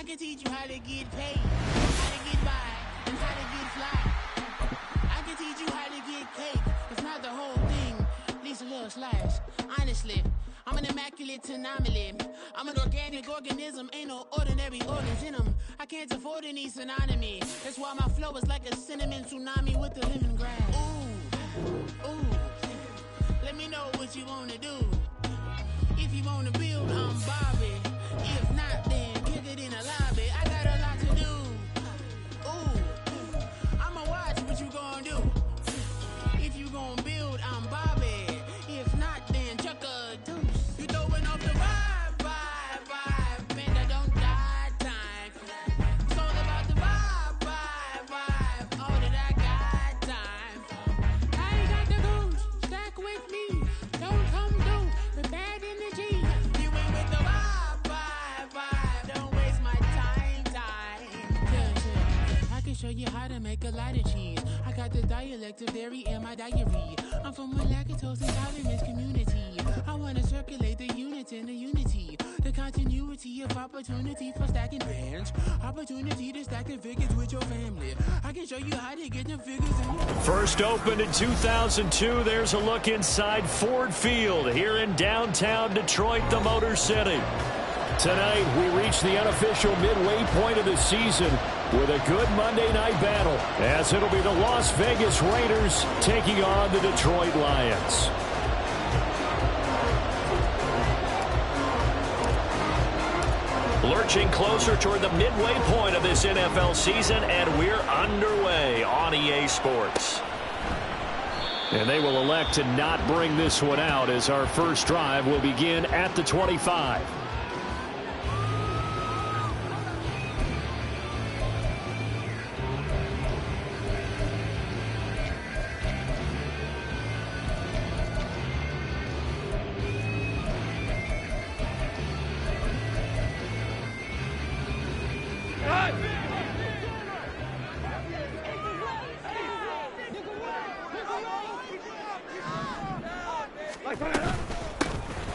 can teach you how to get paid, how to get by, and how to get fly. I can teach you how to get cake. It's not the whole thing, at least a little slice. Honestly, I'm an immaculate anomaly. I'm an organic organism, ain't no ordinary organs in them. I can't afford any synonymy. That's why my flow is like a cinnamon tsunami with the lemongrass. Ooh, ooh. Let me know what you wanna do. If you wanna build, I'm Bobby. If not, then kick it in the lobby. I got a lot to do. Ooh, I'ma watch what you gonna do. If you gonna build, I'm Bobby. If not, then chuck a deuce. You throwing off the vibe, man, I don't die time. It's all about the vibe, all that I got time. I ain't got the goose, stack with me. Don't come through with bad energy. You ain't with the vibe, don't waste my time. Yeah. I can show you how to make a lot of cheese. I got the dialect of dairy in my diary. I'm from a lactose intolerance community. I wanna circulate the units in the unity. The continuity of opportunity for stacking bands. Opportunity to stack the figures with your family. I can show you how to get the figures in. First opened in 2002. There's a look inside Ford Field here in downtown Detroit, the Motor City. Tonight, we reach the unofficial midway point of the season with a good Monday night battle, as it'll be the Las Vegas Raiders taking on the Detroit Lions. Lurching closer toward the midway point of this NFL season, and we're underway on EA Sports. And they will elect to not bring this one out, as our first drive will begin at the 25.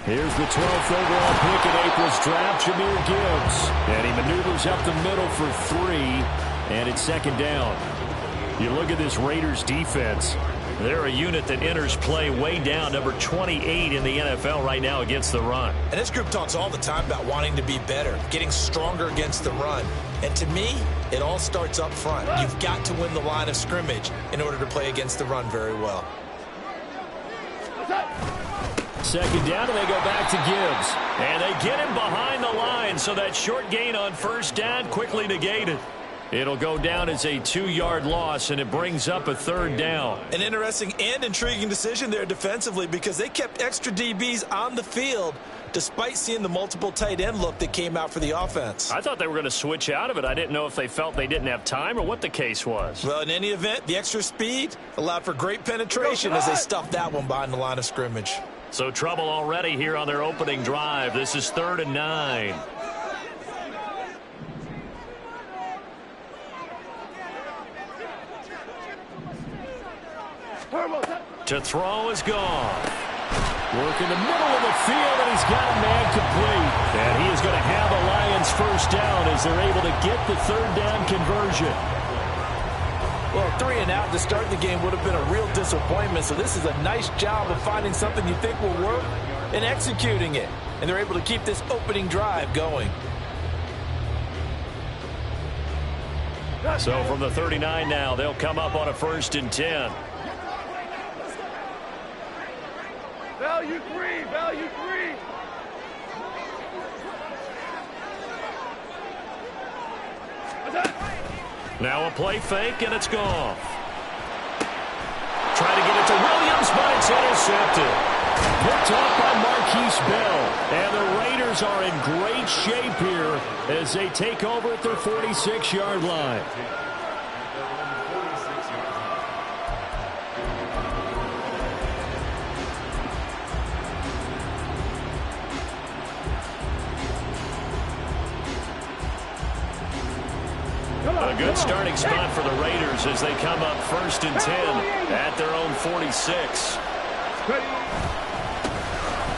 Here's the 12th overall pick in April's draft, Jahmyr Gibbs. And he maneuvers up the middle for 3, and it's second down. You look at this Raiders defense. They're a unit that enters play way down, number 28 in the NFL right now against the run. And this group talks all the time about wanting to be better, getting stronger against the run. And to me, it all starts up front. You've got to win the line of scrimmage in order to play against the run very well. Second down, and they go back to Gibbs. And they get him behind the line, so that short gain on first down quickly negated. It'll go down as a 2-yard loss, and it brings up a third down. An interesting and intriguing decision there defensively, because they kept extra DBs on the field despite seeing the multiple tight end look that came out for the offense. I thought they were going to switch out of it. I didn't know if they felt they didn't have time or what the case was. Well, in any event, the extra speed allowed for great penetration as they stuffed that one behind the line of scrimmage. So trouble already here on their opening drive. This is 3rd and 9. To throw is gone. Work in the middle of the field, and he's got a man complete. And he is going to have the Lions first down as they're able to get the third down conversion. Well, 3 and out to start the game would have been a real disappointment, so this is a nice job of finding something you think will work and executing it. And they're able to keep this opening drive going. So from the 39 now, they'll come up on a 1st and 10. Value 3, value 3. Now a play fake, and it's gone. Try to get it to Williams, but it's intercepted. Picked off by Marquise Bell. And the Raiders are in great shape here as they take over at their 46-yard line. A good starting spot for the Raiders as they come up 1st and 10 at their own 46.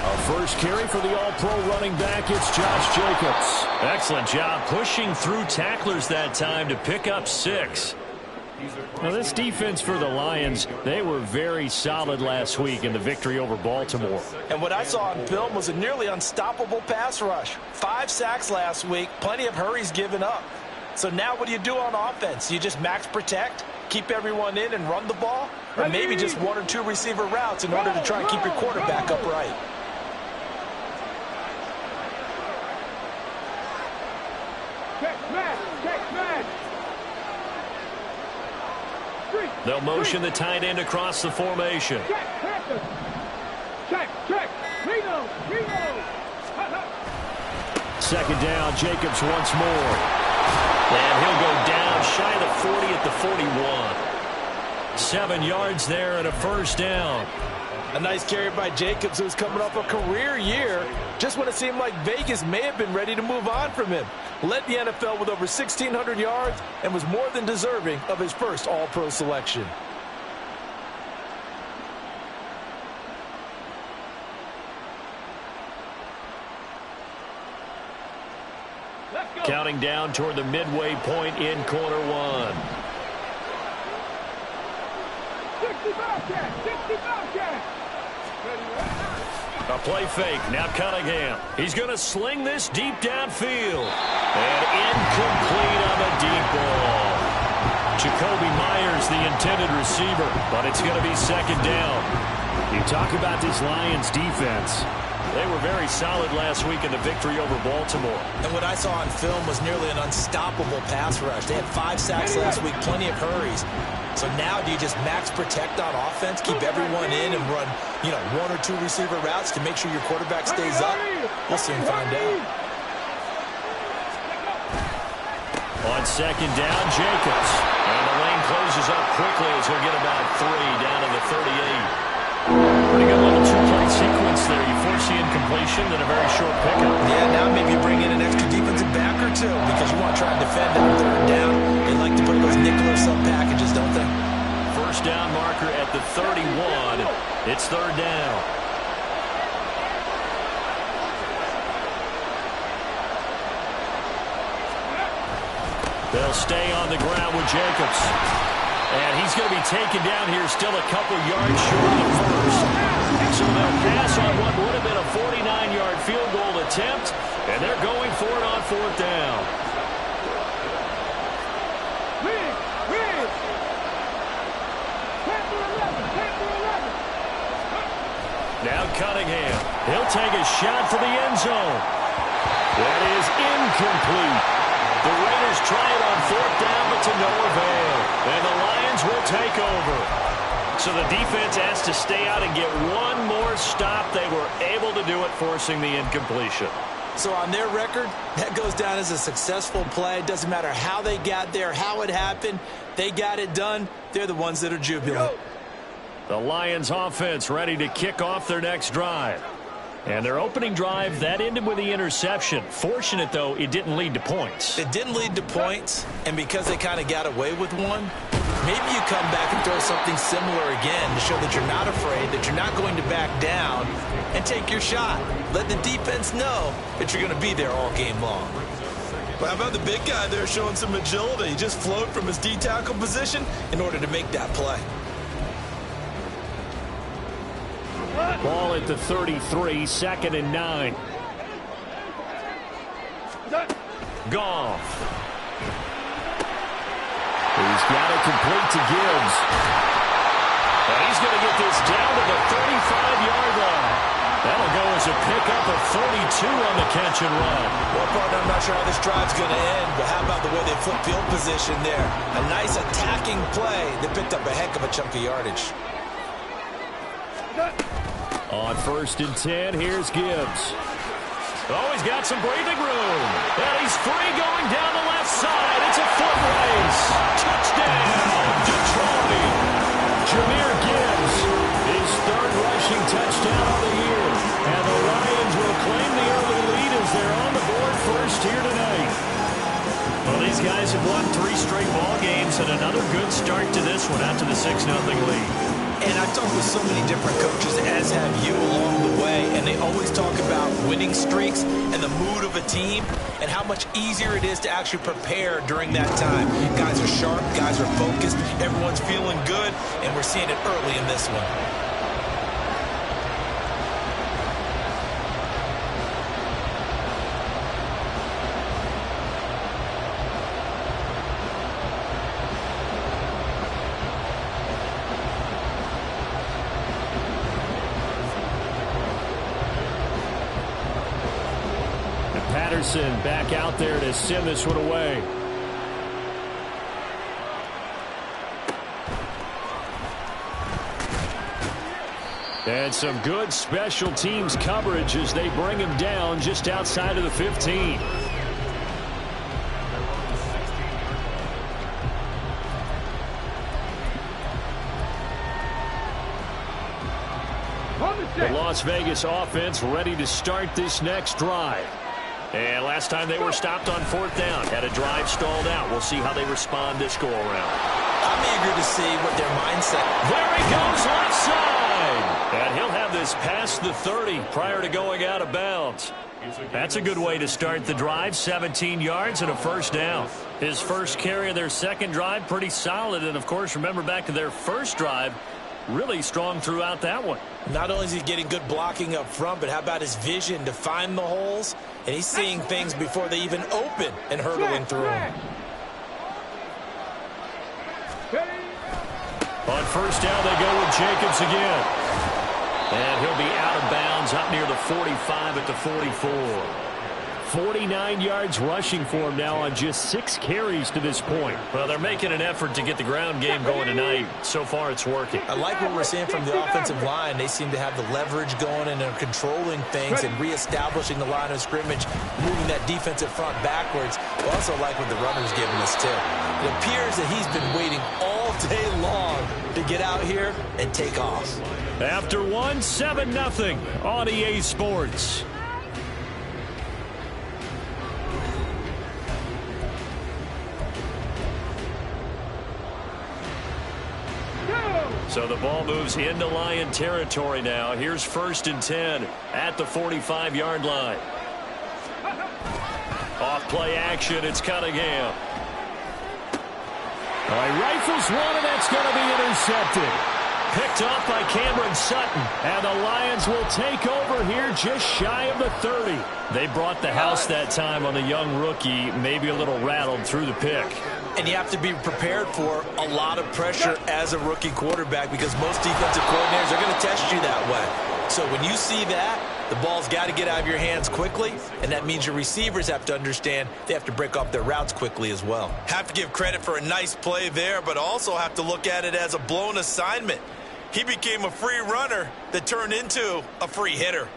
A first carry for the All-Pro running back, it's Josh Jacobs. Excellent job pushing through tacklers that time to pick up 6. Now, this defense for the Lions, they were very solid last week in the victory over Baltimore. And what I saw on film was a nearly unstoppable pass rush. 5 sacks last week, plenty of hurries given up. So now what do you do on offense? You just max protect, keep everyone in and run the ball? Or maybe just 1 or 2 receiver routes in order to try and keep your quarterback upright? They'll motion the tight end across the formation. Check. Second down, Jacobs once more. And he'll go down shy of the 40 at the 41. 7 yards there and a first down. A nice carry by Jacobs, who's coming off a career year, just when it seemed like Vegas may have been ready to move on from him. Led the NFL with over 1,600 yards and was more than deserving of his first All-Pro selection. Counting down toward the midway point in quarter 1. 65 A play fake. Now Cunningham. He's going to sling this deep downfield. And incomplete on the deep ball. Jacoby Myers, the intended receiver, but it's going to be second down. You talk about this Lions defense. They were very solid last week in the victory over Baltimore. And what I saw on film was nearly an unstoppable pass rush. They had 5 sacks last week, plenty of hurries. So now do you just max protect on offense, keep everyone in and run, 1 or 2 receiver routes to make sure your quarterback stays up? We'll soon find out. On second down, Jacobs. And the lane closes up quickly as he'll get about 3 down to the 38. Pretty good little 2-play sequence there. You foresee incompletion, then a very short pickup. Yeah, now maybe you bring in an extra defensive back or 2 because you want to try and defend on 3rd down. They like to put those nickel or sub packages, don't they? First down marker at the 31. It's 3rd down. They'll stay on the ground with Jacobs. And he's going to be taken down here still a couple yards short of the first. So they'll pass on what would have been a 49-yard field goal attempt, and they're going for it on 4th down. Now Cunningham. He'll take a shot for the end zone. That is incomplete. The Raiders try it on 4th down, but to no avail. And the Lions will take over. So the defense has to stay out and get one more stop. They were able to do it, forcing the incompletion. So on their record, that goes down as a successful play. It doesn't matter how they got there, how it happened. They got it done. They're the ones that are jubilant. The Lions offense ready to kick off their next drive. And their opening drive, that ended with the interception. Fortunate, though, it didn't lead to points. It didn't lead to points, and because they kind of got away with one, maybe you come back and throw something similar again to show that you're not afraid, that you're not going to back down, and take your shot. Let the defense know that you're going to be there all game long. Well, how about the big guy there showing some agility? He just flowed from his D-tackle position in order to make that play. Ball at the 33, 2nd and 9. Goff. He's got it complete to Gibbs. And he's going to get this down to the 35-yard line. That'll go as a pickup of 32 on the catch and run. Well, partner, I'm not sure how this drive's going to end, but how about the way they flip field position there? A nice attacking play that picked up a heck of a chunk of yardage. On 1st and 10, here's Gibbs. Oh, he's got some breathing room. And he's free going down the left side. It's a foot race. Touchdown, Detroit. Jahmyr Gibbs, his 3rd rushing touchdown of the year. And the Lions will claim the early lead as they're on the board first here tonight. Well, these guys have won 3 straight ball games and another good start to this one out to the 6-0 lead. And I've talked with so many different coaches, as have you, along the way, and they always talk about winning streaks and the mood of a team and how much easier it is to actually prepare during that time. Guys are sharp, guys are focused, everyone's feeling good, and we're seeing it early in this one. Patterson back out there to send this one away. And some good special teams coverage as they bring him down just outside of the 15. The Las Vegas offense ready to start this next drive. And last time they were stopped on 4th down, had a drive stalled out. We'll see how they respond this go-around. I'm eager to see what their mindset. There he goes, left side. And he'll have this past the 30 prior to going out of bounds. That's a good way to start the drive, 17 yards and a first down. His first carry of their second drive, pretty solid. And, of course, remember back to their first drive, really strong throughout that one. Not only is he getting good blocking up front, but how about his vision to find the holes? And he's seeing things before they even open and hurdling through them. On first down, they go with Jacobs again. And he'll be out of bounds up near the 45 at the 44. 49 yards rushing for him now on just 6 carries to this point. Well, they're making an effort to get the ground game going tonight. So far, it's working. I like what we're seeing from the offensive line. They seem to have the leverage going and they're controlling things and reestablishing the line of scrimmage, moving that defensive front backwards. I also like what the runner's giving us, too. It appears that he's been waiting all day long to get out here and take off. After one, 7-0 on EA Sports. So the ball moves into Lion territory now. Here's 1st and 10 at the 45-yard line. Off play action, it's Cunningham. All right, rifles one, and that's going to be intercepted. Picked up by Cameron Sutton, and the Lions will take over here just shy of the 30. They brought the house that time on the young rookie, maybe a little rattled through the pick. And you have to be prepared for a lot of pressure as a rookie quarterback because most defensive coordinators are going to test you that way. So when you see that, the ball's got to get out of your hands quickly, and that means your receivers have to understand they have to break off their routes quickly as well. Have to give credit for a nice play there, but also have to look at it as a blown assignment. He became a free runner that turned into a free hitter.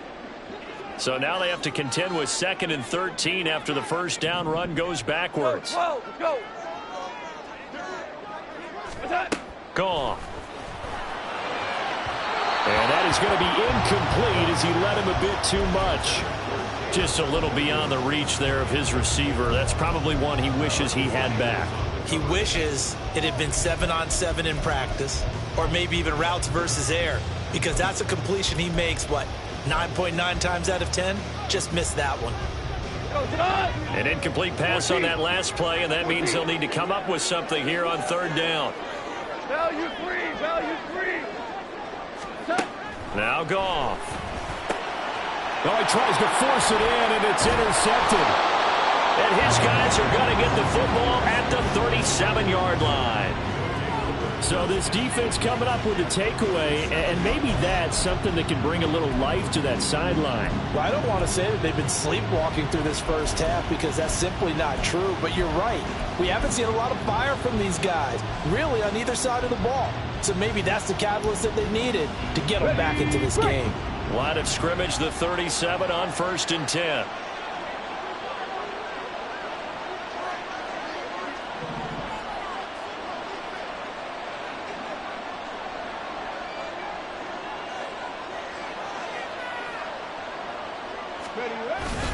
So now they have to contend with 2nd and 13 after the first down run goes backwards. Whoa, go. Gone. And that is going to be incomplete as he led him a bit too much. Just a little beyond the reach there of his receiver. That's probably one he wishes he had back. He wishes it had been 7-on-7 in practice, or maybe even routes versus air, because that's a completion he makes, 9.9 times out of 10? Just missed that one. An incomplete pass on that last play, and that means they'll need to come up with something here on 3rd down. Value free, value free. Now Goff. Oh, he tries to force it in, and it's intercepted. And his guys are going to get the football at the 37-yard line. So this defense coming up with a takeaway, and maybe that's something that can bring a little life to that sideline. Well, I don't want to say that they've been sleepwalking through this first half because that's simply not true, but you're right. We haven't seen a lot of fire from these guys, really, on either side of the ball. So maybe that's the catalyst that they needed to get them back into this game. Line of scrimmage, the 37 on 1st and 10.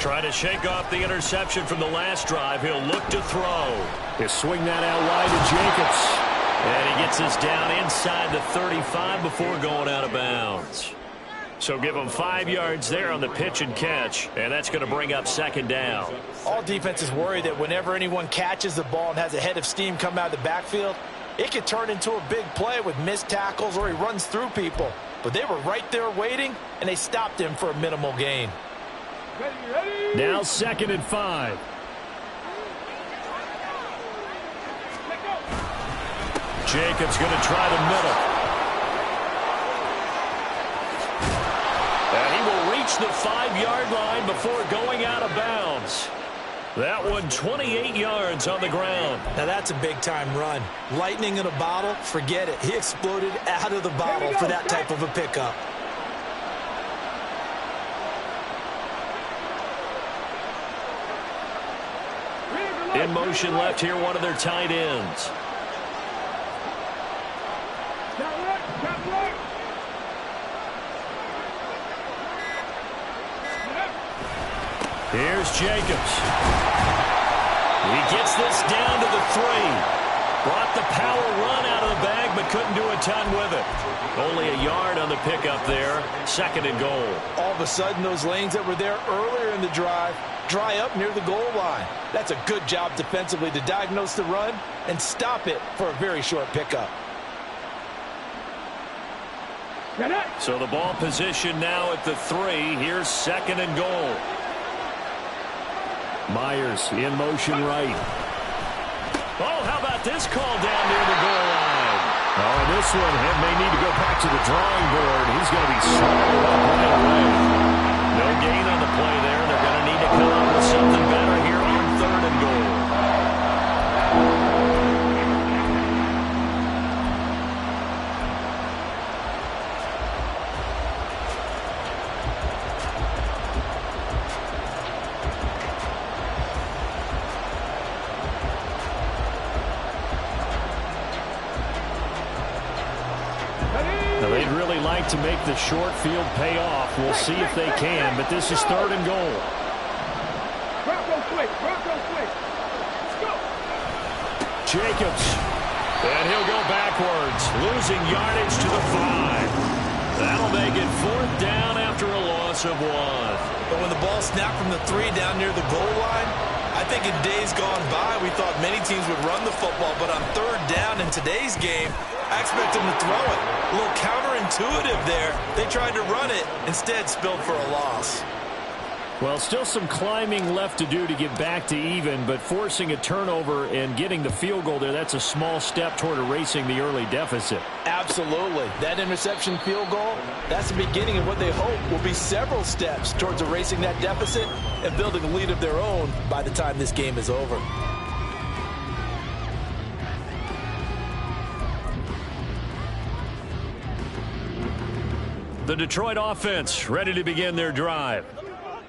Trying to shake off the interception from the last drive. He'll look to throw. He'll swing that out wide to Jacobs. And he gets us down inside the 35 before going out of bounds. So give them 5 yards there on the pitch and catch, and that's going to bring up second down. All defenses worry that whenever anyone catches the ball and has a head of steam come out of the backfield, it could turn into a big play with missed tackles or he runs through people. But they were right there waiting, and they stopped him for a minimal gain. Ready. Now 2nd and 5. Jacobs going to try the middle. And he will reach the 5-yard line before going out of bounds. That one 28 yards on the ground. Now that's a big-time run. Lightning in a bottle, forget it. He exploded out of the bottle for that type of a pickup. In motion left here, one of their tight ends. Here's Jacobs. He gets this down to the 3. Brought the power run out of the bag, but couldn't do a ton with it. Only a yard on the pickup there. 2nd and goal. All of a sudden, those lanes that were there earlier in the drive dry up near the goal line. That's a good job defensively to diagnose the run and stop it for a very short pickup. So the ball position now at the 3. Here's 2nd and goal. Myers in motion right. Oh, how about this call down near the goal line? Oh, and this one may need to go back to the drawing board. He's going to be swallowed up right away. No gain on the play there. They're going to need to come up with something better here on 3rd and goal. They'd really like to make the short field pay off. We'll see if they can, but this is 3rd and goal. Jacobs. And he'll go backwards, losing yardage to the 5. That'll make it 4th down after a loss of 1. But when the ball snapped from the 3 down near the goal line, I think in days gone by, we thought many teams would run the football, but on 3rd down in today's game, I expect them to throw it. A little counterintuitive there. They tried to run it, instead spilled for a loss. Well, still some climbing left to do to get back to even, but forcing a turnover and getting the field goal there, that's a small step toward erasing the early deficit. Absolutely. That interception field goal, that's the beginning of what they hope will be several steps towards erasing that deficit and building a lead of their own by the time this game is over. The Detroit offense ready to begin their drive.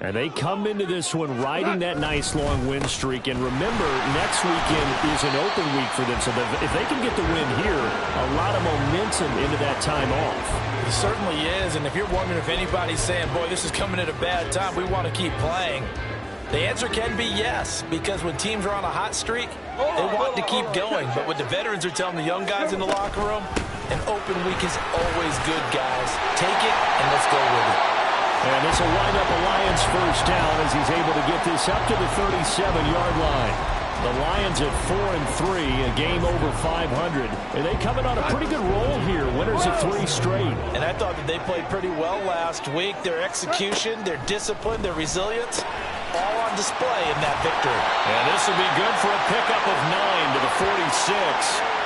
And they come into this one riding that nice long win streak. And remember, next weekend is an open week for them. So if they can get the win here, a lot of momentum into that time off. It certainly is. And if you're wondering if anybody's saying, boy, this is coming at a bad time, we want to keep playing, the answer can be yes. Because when teams are on a hot streak, they want to keep going. But what the veterans are telling the young guys in the locker room, an open week is always good, guys. Take it and let's go with it. And this will wind up a Lions first down as he's able to get this up to the 37-yard line. The Lions at 4-3, a game over 500. And they coming on a pretty good roll here, winners of 3 straight. And I thought that they played pretty well last week. Their execution, their discipline, their resilience, all on display in that victory. And this will be good for a pickup of 9 to the 46.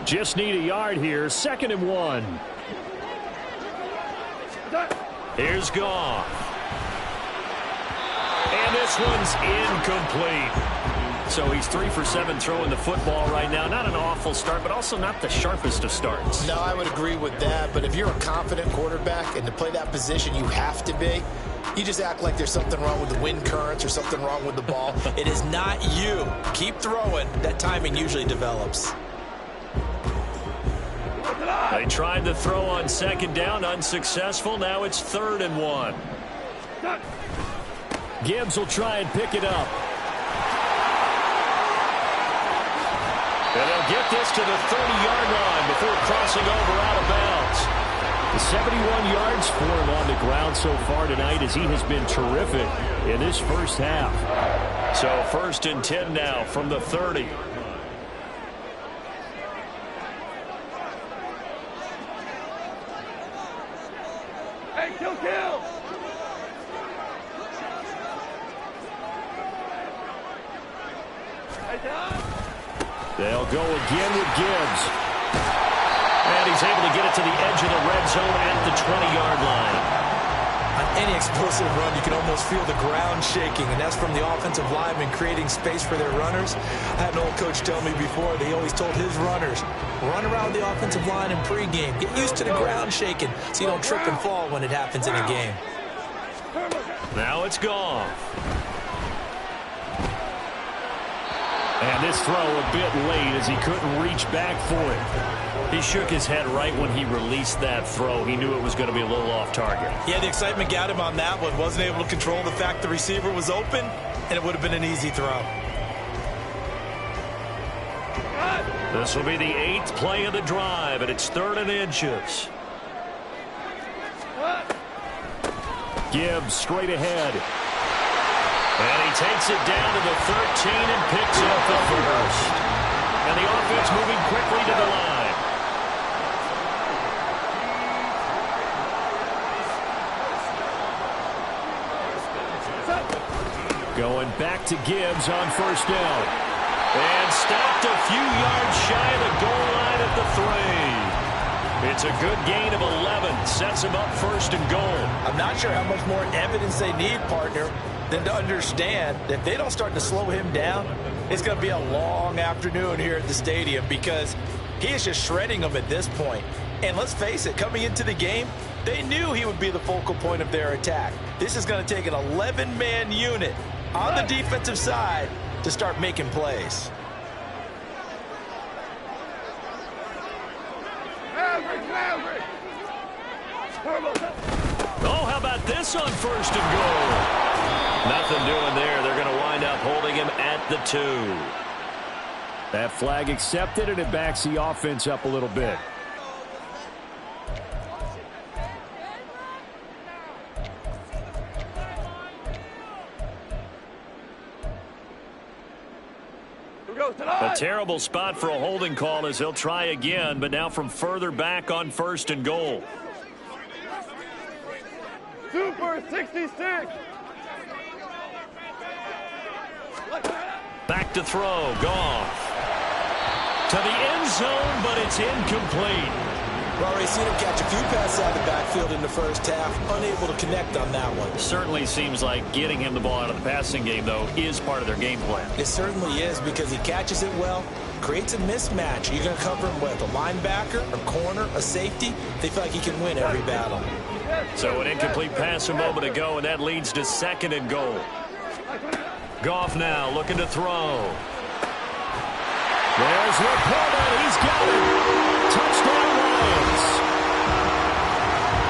Just need a yard here. 2nd and 1. Here's Goff. And this one's incomplete. So he's 3 for 7 throwing the football right now. Not an awful start, but also not the sharpest of starts. No, I would agree with that. But if you're a confident quarterback and to play that position, you have to be. You just act like there's something wrong with the wind currents or something wrong with the ball. It is not you. Keep throwing. That timing usually develops. They tried to throw on 2nd down, unsuccessful. Now it's 3rd and 1. Gibbs will try and pick it up. And they'll get this to the 30-yard line before crossing over out of bounds. The 71 yards for him on the ground so far tonight as he has been terrific in this first half. So 1st and 10 now from the 30. Hey, kill! Hey, Tom! They'll go again with Gibbs. And he's able to get it to the edge of the red zone at the 20-yard line. On any explosive run, you can almost feel the ground shaking, and that's from the offensive linemen creating space for their runners. I had an old coach tell me before, they always told his runners, run around the offensive line in pregame. Get used to the ground shaking so you don't trip and fall when it happens in a game. Now it's gone. And this throw a bit late as he couldn't reach back for it. He shook his head right when he released that throw. He knew it was going to be a little off target. Yeah, the excitement got him on that one. Wasn't able to control the fact the receiver was open, and it would have been an easy throw. This will be the 8th play of the drive, and it's 3rd and inches. Gibbs straight ahead. And he takes it down to the 13 and picks up the first. And the offense moving quickly to the line. Going back to Gibbs on 1st down. And stopped a few yards shy of the goal line at the 3. It's a good gain of 11. Sets him up 1st and goal. I'm not sure how much more evidence they need, partner, than to understand that if they don't start to slow him down, it's going to be a long afternoon here at the stadium because he is just shredding them at this point. And let's face it, coming into the game, they knew he would be the focal point of their attack. This is going to take an 11-man unit on the defensive side to start making plays. Oh, how about this on 1st and goal? Nothing doing there. They're going to wind up holding him at the 2. That flag accepted, and it backs the offense up a little bit. A terrible spot for a holding call as they'll try again, but now from further back on 1st and goal. Super 66! Back to throw. Goff. To the end zone, but it's incomplete. Well, already seen him catch a few passes out of the backfield in the first half. Unable to connect on that one. Certainly seems like getting him the ball out of the passing game, though, is part of their game plan. It certainly is because he catches it well, creates a mismatch. You're going to cover him with a linebacker, a corner, a safety. They feel like he can win every battle. So an incomplete pass a moment ago, and that leads to 2nd and goal. Goff now looking to throw. There's Laporta. He's got it. Touchdown Lions.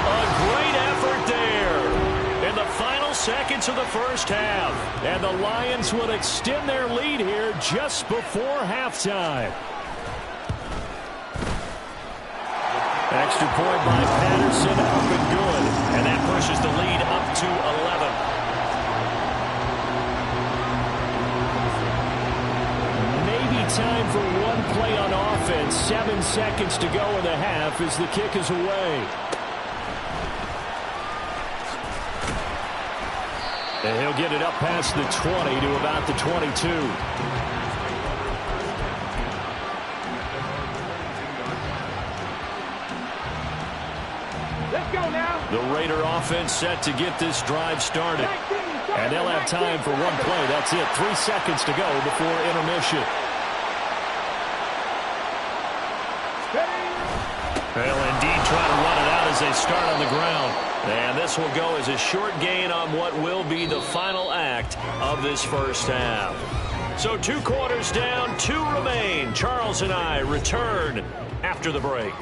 A great effort there in the final seconds of the first half. And the Lions will extend their lead here just before halftime. Extra point by Patterson, up and good. And that pushes the lead up to 11. Time for one play on offense. 7 seconds to go in the half as the kick is away. And he'll get it up past the 20 to about the 22. Let's go now. The Raider offense set to get this drive started. And they'll have time for one play. That's it. 3 seconds to go before intermission. They'll indeed try to run it out as they start on the ground. And this will go as a short gain on what will be the final act of this first half. So 2 quarters down, 2 remain. Charles and I return after the break.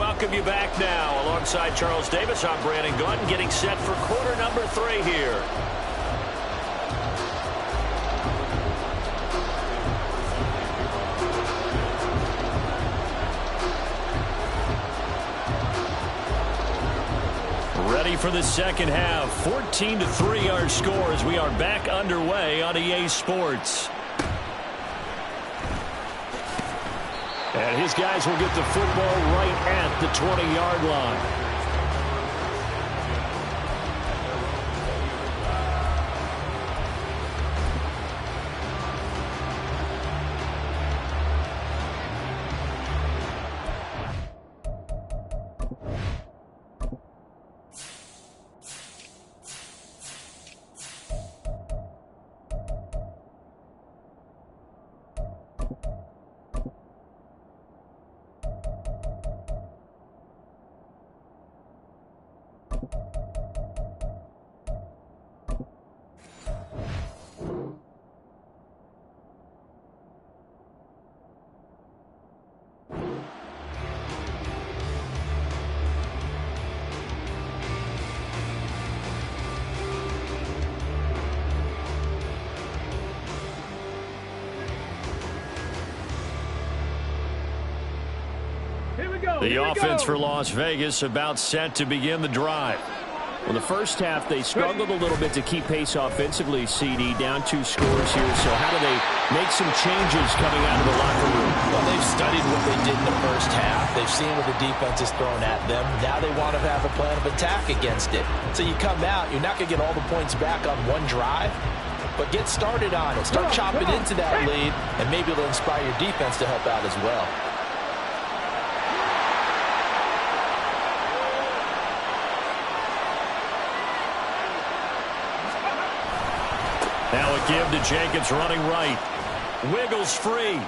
welcome you back now. Alongside Charles Davis, I'm Brandon Gunn, getting set for quarter number 3 here. Ready for the second half. 14-3 our score as we are back underway on EA Sports. And his guys will get the football right at the 20-yard line. The offense for Las Vegas about set to begin the drive. Well, the first half, they struggled a little bit to keep pace offensively, CD, down 2 scores here. So how do they make some changes coming out of the locker room? Well, they've studied what they did in the first half. They've seen what the defense is throwing at them. Now they want to have a plan of attack against it. So you come out, you're not going to get all the points back on one drive, but get started on it. Start chopping into that lead, and maybe it'll inspire your defense to help out as well. Now a give to Jacobs running right. Wiggles free.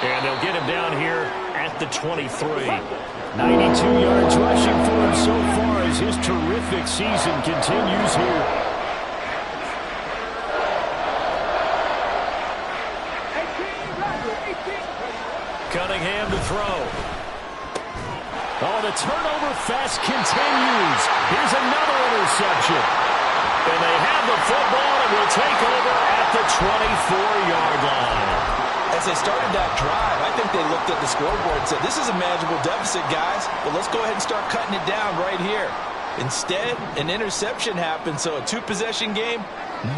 And they'll get him down here at the 23. 92 yards rushing for him so far as his terrific season continues here. Cunningham to throw. Oh, the turnover fest continues. Here's another interception. And they have the football and will take over at the 24-yard line. As they started that drive, I think they looked at the scoreboard and said, this is a manageable deficit, guys, but let's go ahead and start cutting it down right here. Instead, an interception happened, so a 2-possession game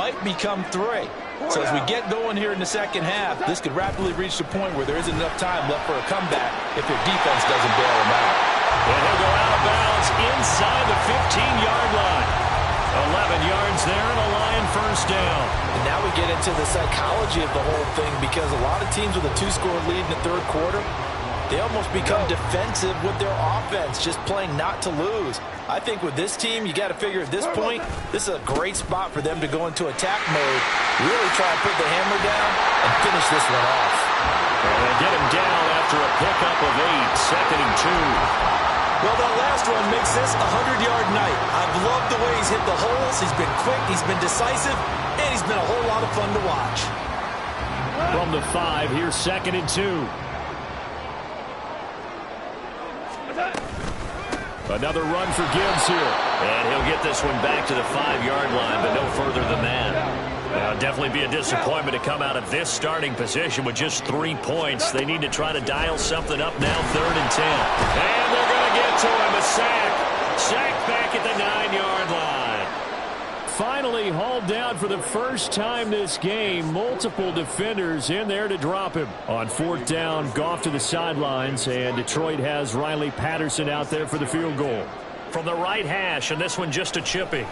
might become 3. So as we get going here in the second half, this could rapidly reach the point where there isn't enough time left for a comeback if your defense doesn't bail them out. And he'll go out of bounds inside the 15-yard line. 11 yards there and a Lion first down. And now we get into the psychology of the whole thing, because a lot of teams with a 2-score lead in the third quarter, they almost become defensive with their offense, just playing not to lose. I think with this team, you got to figure at this point, this is a great spot for them to go into attack mode, really try and put the hammer down and finish this one off. And they get him down after a pickup of 8, 2nd and 2. Well, that last one makes this a 100-yard night. I've loved the way he's hit the holes. He's been quick, he's been decisive, and he's been a whole lot of fun to watch. From the 5, here's 2nd and 2. Another run for Gibbs here. And he'll get this one back to the 5-yard line, but no further than that. Now, definitely be a disappointment to come out of this starting position with just 3 points. They need to try to dial something up now, 3rd and 10. And they're going to get to him, a sack. Sack back at the 9-yard line. Finally hauled down for the first time this game. Multiple defenders in there to drop him. On 4th down, Goff to the sidelines, and Detroit has Riley Patterson out there for the field goal. From the right hash, and this one just a chippy.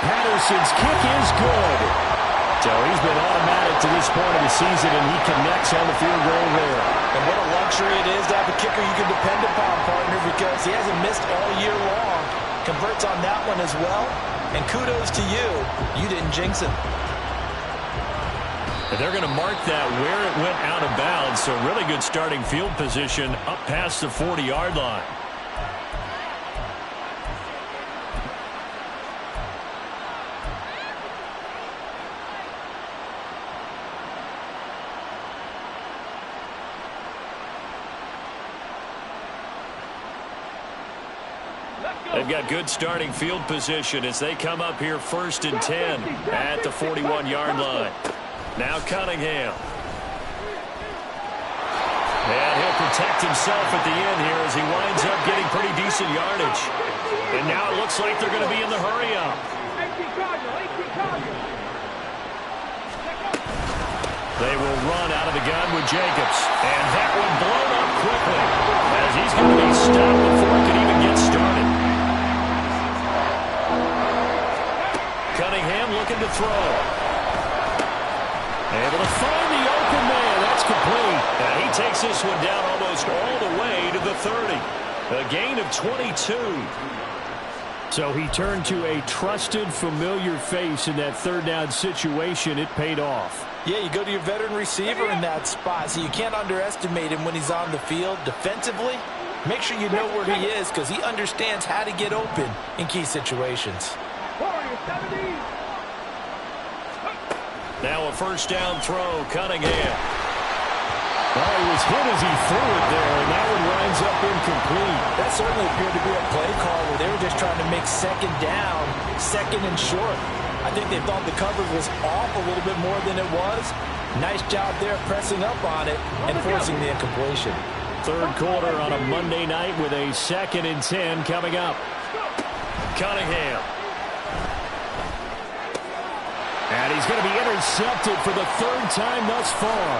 Patterson's kick is good. So he's been automatic to this point of the season, and he connects on the field goal there. And what a luxury it is to have a kicker you can depend upon, partner, because he hasn't missed all year long. Converts on that one as well. And kudos to you. You didn't jinx him. And they're going to mark that where it went out of bounds, so really good starting field position up past the 40-yard line. They've got good starting field position as they come up here 1st and 10 at the 41-yard line. Now Cunningham. And he'll protect himself at the end here as he winds up getting pretty decent yardage. And now it looks like they're going to be in the hurry-up. They will run out of the gun with Jacobs. And that one blown up quickly as he's going to be stopped before it can even get started. Cunningham looking to throw. Able to find the open man. That's complete. And he takes this one down almost all the way to the 30. A gain of 22. So he turned to a trusted, familiar face in that third down situation. It paid off. Yeah, you go to your veteran receiver in that spot, so you can't underestimate him when he's on the field. Defensively, make sure you know where he is because he understands how to get open in key situations. Now a first down throw, Cunningham. Well, he was hit as he threw it there, and that one winds up incomplete. That certainly appeared to be a play call where they were just trying to make second down, second and short. I think they thought the coverage was off a little bit more than it was. Nice job there pressing up on it and forcing the incompletion. Third quarter on a Monday night with a 2nd and 10 coming up. Cunningham. And he's going to be intercepted for the 3rd time thus far.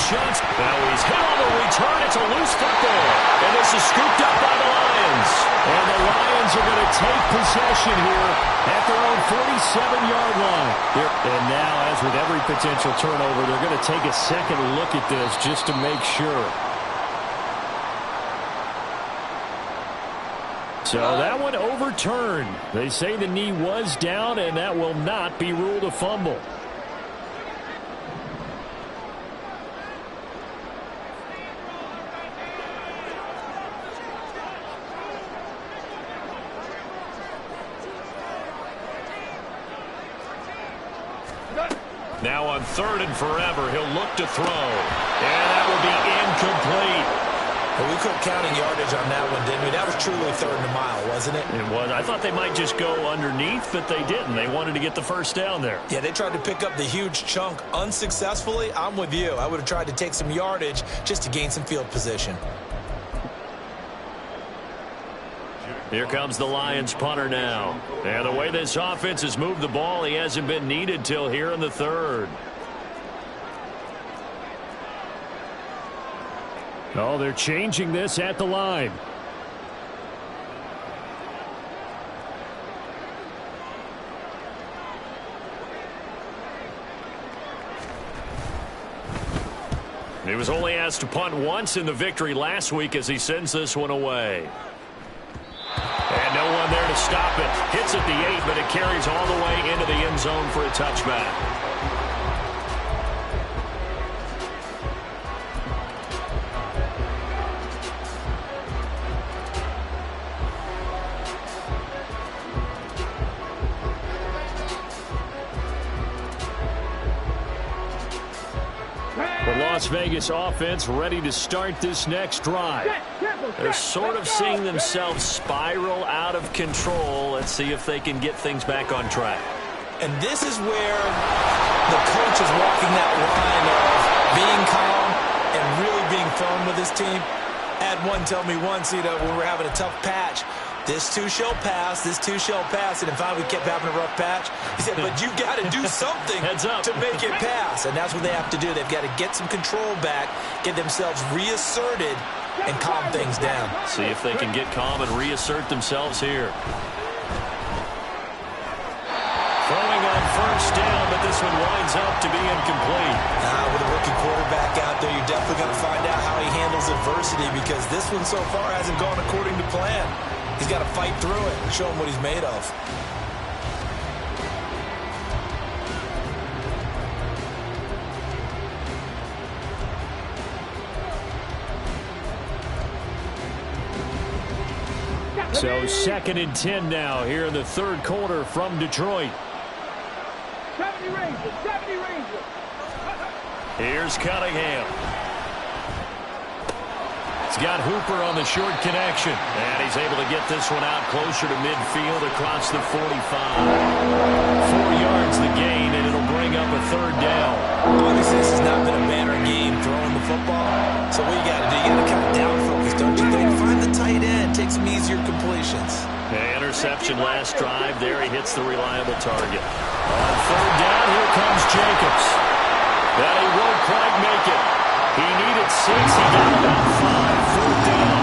Johnson. Now he's hit on the return. It's a loose football. And this is scooped up by the Lions. And the Lions are going to take possession here at their own 47-yard line. And now, as with every potential turnover, they're going to take a second look at this just to make sure. So that one overturned. They say the knee was down, and that will not be ruled a fumble. Now on 3rd and forever, he'll look to throw. And that will be incomplete. Well, we quit counting yardage on that one, didn't we? That was truly 3rd and a mile, wasn't it? It was. I thought they might just go underneath, but they didn't. They wanted to get the first down there. Yeah, they tried to pick up the huge chunk unsuccessfully. I'm with you. I would have tried to take some yardage just to gain some field position. Here comes the Lions punter now. And the way this offense has moved the ball, he hasn't been needed till here in the 3rd. Oh, they're changing this at the line. He was only asked to punt once in the victory last week as he sends this one away. And no one there to stop it. Hits at the 8, but it carries all the way into the end zone for a touchback. The Las Vegas offense ready to start this next drive. They're sort of seeing themselves spiral out of control. Let's see if they can get things back on track. And this is where the coach is walking that line of being calm and really being firm with his team. I had one tell me once, when we're having a tough patch, this too shall pass, this too shall pass. And if we kept having a rough patch, he said, but you got to do something to make it pass. And that's what they have to do. They've got to get some control back, get themselves reasserted, and calm things down. See if they can get calm and reassert themselves here. Throwing on first down, but this one winds up to be incomplete. With a rookie quarterback out there, you're definitely going to find out how he handles adversity because this one so far hasn't gone according to plan. He's got to fight through it and show him what he's made of. So 2nd and 10 now here in the 3rd quarter from Detroit. 70 Rangers, 70 Rangers. Here's Cunningham. He's got Hooper on the short connection. And he's able to get this one out closer to midfield across the 45. 4 yards the gain, and it'll bring up a third down. Obviously, this has not been a banner game throwing the football. So what you got to do, you got to kind of down focus, don't you think? Find the tight end. Take some easier completions. Interception last drive. There he hits the reliable target. On third down, here comes Jacobs. But he won't quite make it. He needed 6. He got about 5. Fourth down.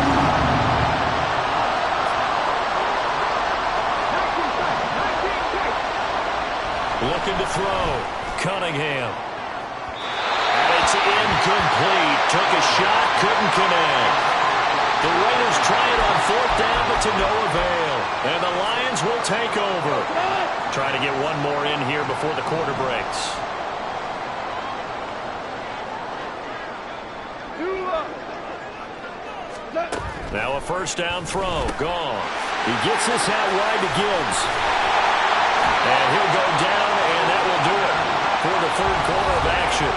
Looking to throw. Cunningham. And it's incomplete. Took a shot, couldn't connect. The Raiders try it on fourth down, but to no avail. And the Lions will take over. Try to get one more in here before the quarter breaks. Now a first down throw. Gone. He gets this out wide to Gibbs. And he'll go down, and that will do it for the third quarter of action.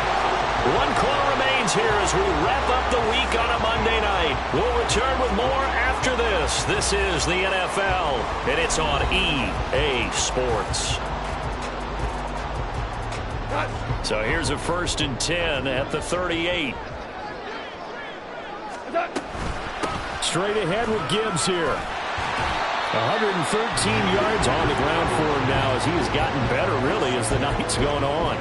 1 quarter remains here as we wrap up the week on a Monday night. We'll return with more after this. This is the NFL, and it's on EA Sports. So here's a 1st and 10 at the 38. Straight ahead with Gibbs here. 113 yards on the ground for him now as he has gotten better, really, as the night's going on.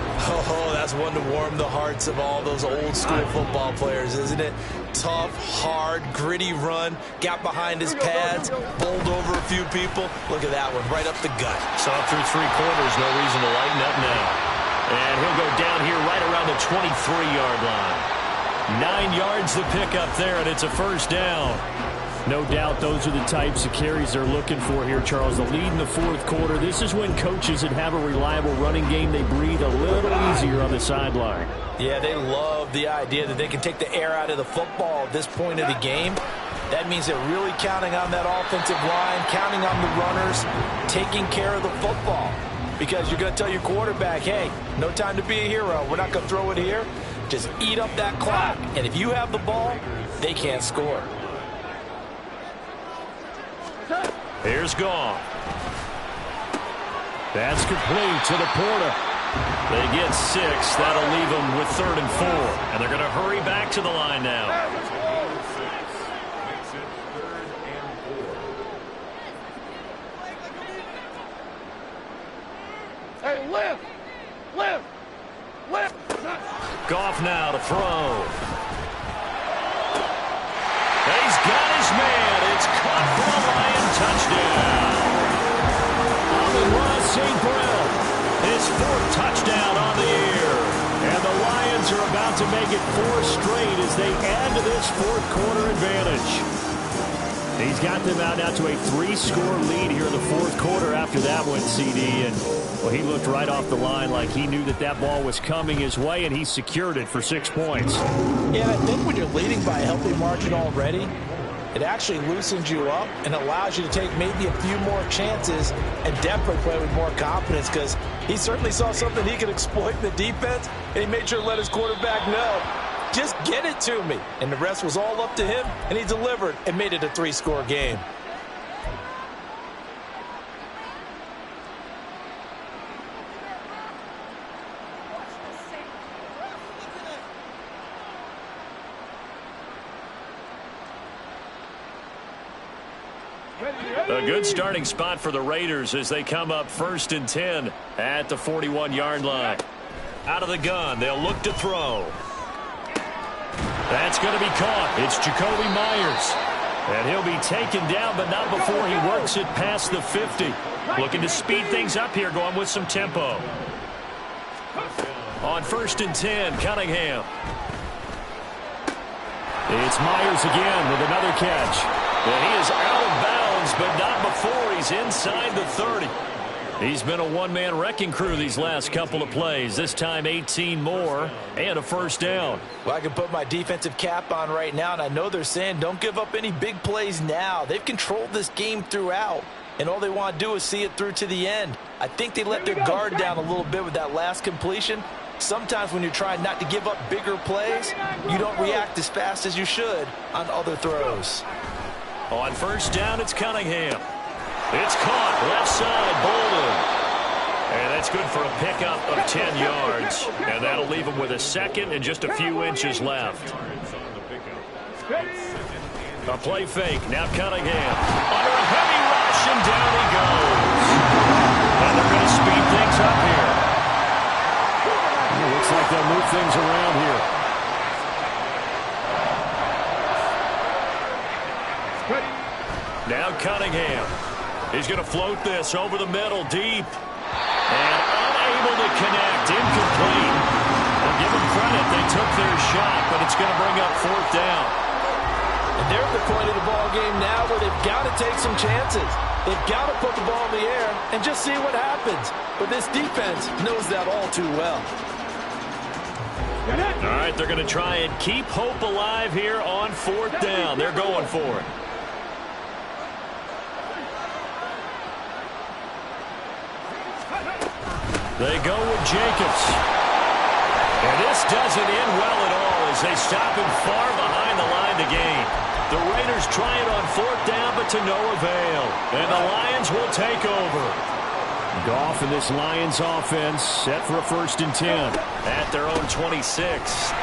Oh, that's one to warm the hearts of all those old-school football players, isn't it? Tough, hard, gritty run. Got behind his pads, bowled over a few people. Look at that one, right up the gut. Saw through 3 quarters, no reason to lighten up now. And he'll go down here right around the 23-yard line. 9 yards to pick up there, and it's a first down. No doubt those are the types of carries they're looking for here, Charles. The lead in the fourth quarter. This is when coaches that have a reliable running game, they breathe a little easier on the sideline. Yeah, they love the idea that they can take the air out of the football at this point of the game. That means they're really counting on that offensive line, counting on the runners, taking care of the football. Because you're going to tell your quarterback, hey, no time to be a hero. We're not going to throw it here. Just eat up that clock. And if you have the ball, they can't score. Here's Goff. That's complete to Laporta. They get 6. That'll leave them with 3rd and 4. And they're going to hurry back to the line now. Hey, lift! Goff now to throw. He's got his man. It's caught for a Lion touchdown. Amon-Ra St. Brown, his 4th touchdown on the year. And the Lions are about to make it 4 straight as they add to this fourth quarter advantage. He's got them out now to a 3-score lead here in the fourth quarter after that one, CD. And, well, he looked right off the line like he knew that that ball was coming his way, and he secured it for 6 points. Yeah, I think when you're leading by a healthy margin already, it actually loosens you up and allows you to take maybe a few more chances and definitely play with more confidence because he certainly saw something he could exploit in the defense, and he made sure to let his quarterback know, just get it to me. And the rest was all up to him, and he delivered and made it a 3-score game. A good starting spot for the Raiders as they come up 1st and 10 at the 41-yard line. Out of the gun, they'll look to throw. That's going to be caught. It's Jacoby Myers. And he'll be taken down, but not before he works it past the 50. Looking to speed things up here, going with some tempo. On 1st and 10, Cunningham. It's Myers again with another catch. And he is out of bounds, but not before he's inside the 30. He's been a one-man wrecking crew these last couple of plays. This time 18 more and a first down. Well, I can put my defensive cap on right now, and I know they're saying don't give up any big plays now. They've controlled this game throughout, and all they want to do is see it through to the end. I think they let their guard down a little bit with that last completion, Sometimes when you're trying not to give up bigger plays, you don't react as fast as you should on other throws. On first down, it's Cunningham. It's caught left side, Bolden. And that's good for a pickup of 10 yards. And that'll leave him with a second and just a few inches left. A play fake. Now Cunningham. Under a heavy rush, and down he goes. And they're going to speed things up here. It looks like they'll move things around here. Now Cunningham. He's going to float this over the middle, deep. And unable to connect. Incomplete. We'll give them credit. They took their shot, but it's going to bring up fourth down. And they're at the point of the ball game now where they've got to take some chances. They've got to put the ball in the air and just see what happens. But this defense knows that all too well. All right, they're going to try and keep hope alive here on fourth down. They're going for it. They go with Jacobs. And this doesn't end well at all as they stop him far behind the line to gain. The Raiders try it on fourth down, but to no avail. And the Lions will take over. Goff and this Lions offense set for a 1st and 10. At their own 26.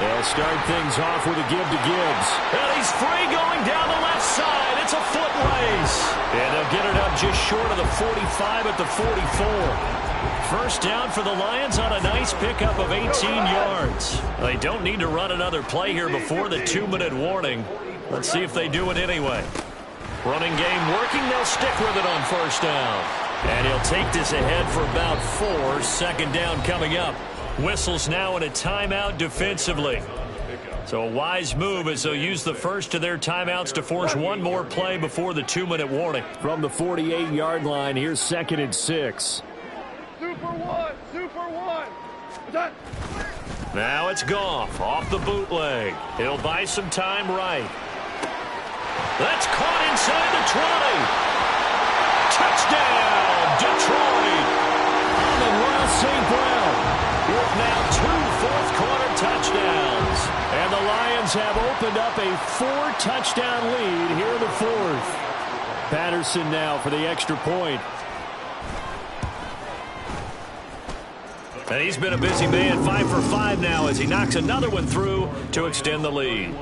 They'll start things off with a give to Gibbs. And he's free going down the left side. It's a foot race. And they'll get it up just short of the 45 at the 44. First down for the Lions on a nice pickup of 18 yards. They don't need to run another play here before the 2-minute warning. Let's see if they do it anyway. Running game working. They'll stick with it on first down. And he'll take this ahead for about 4. Second down coming up. Whistles now in a timeout defensively. So a wise move as they'll use the first of their timeouts to force one more play before the 2-minute warning. From the 48-yard line, here's 2nd and 6. Super one. Done. Now it's Goff off the bootleg. He'll buy some time right. That's caught inside the 20. Touchdown, Detroit. Amon-Ra St. Brown with now 2 fourth-quarter touchdowns. And the Lions have opened up a 4-touchdown lead here in the 4th. Patterson now for the extra point. And he's been a busy man, 5 for 5 now as he knocks another one through to extend the lead.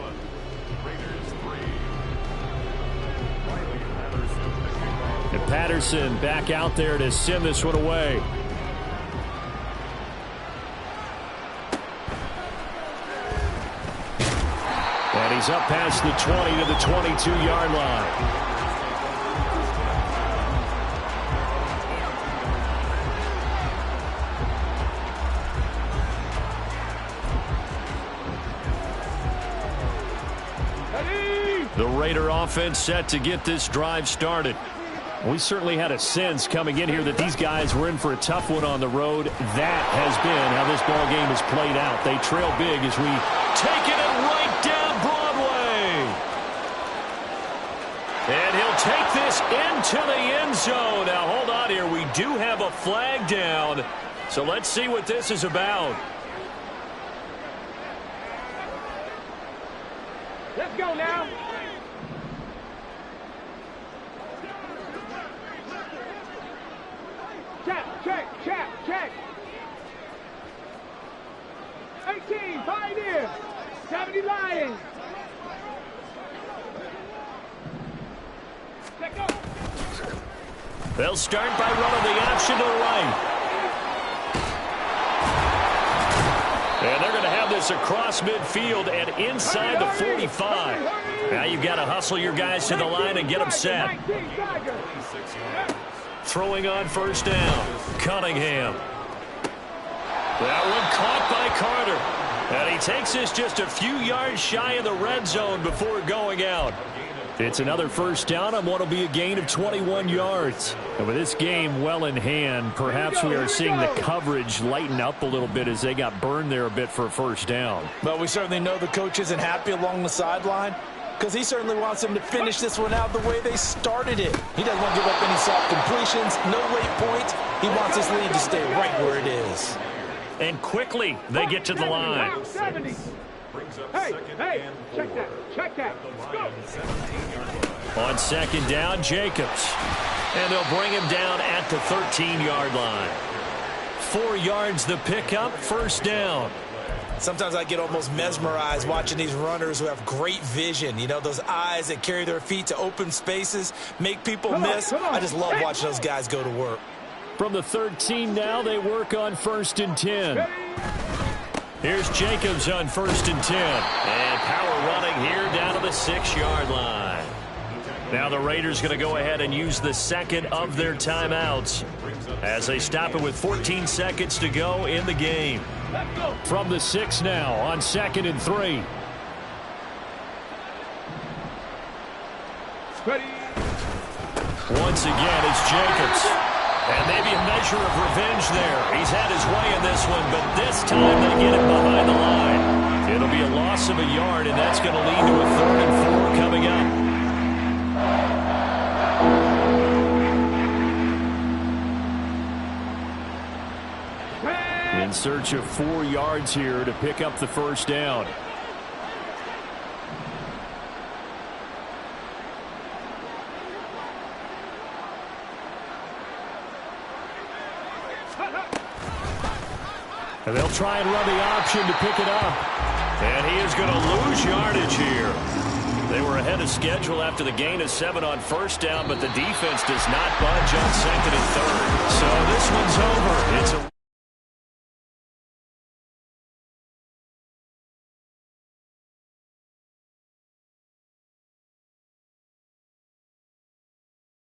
And Patterson back out there to send this one away. And he's up past the 20 to the 22-yard line. The Raider offense set to get this drive started. We certainly had a sense coming in here that these guys were in for a tough one on the road. That has been how this ball game has played out. They trail big as we taking it right down Broadway. And he'll take this into the end zone. Now hold on here. We do have a flag down. So let's see what this is about. Let's go now. Check. 18, Pioneer. 70 Lions. Check go. They'll start by running the option to the right. And they're going to have this across midfield and inside the 45. Now you've got to hustle your guys to the line and get them set. Throwing on first down. Cunningham. That one caught by Carter. And he takes this just a few yards shy of the red zone before going out. It's another first down on what will be a gain of 21 yards. And with this game well in hand, perhaps we are seeing the coverage lighten up a little bit as they got burned there a bit for a first down. But we certainly know the coach isn't happy along the sideline because he certainly wants them to finish this one out the way they started it. He doesn't want to give up any soft completions, no late points. He wants this lead to stay right where it is. And quickly, they get to the line. 70. Hey, check that. Go. On second down, Jacobs. And they'll bring him down at the 13-yard line. 4 yards the pickup, first down. Sometimes I get almost mesmerized watching these runners who have great vision. You know, those eyes that carry their feet to open spaces, make people miss. I just love watching those guys go to work. From the 13 now, they work on 1st and 10. Here's Jacobs on 1st and 10. And power running here down to the 6-yard line. Now the Raiders going to go ahead and use the second of their timeouts as they stop it with 14 seconds to go in the game. From the 6 now on 2nd and 3. Once again, it's Jacobs. And maybe a measure of revenge there. He's had his way in this one, but this time they get it behind the line. It'll be a loss of a yard, and that's going to lead to a 3rd and 4 coming up. In search of 4 yards here to pick up the first down. And they'll try and run the option to pick it up. And he is going to lose yardage here. They were ahead of schedule after the gain of 7 on first down, but the defense does not budge on 2nd and 3rd. So this one's over. It's a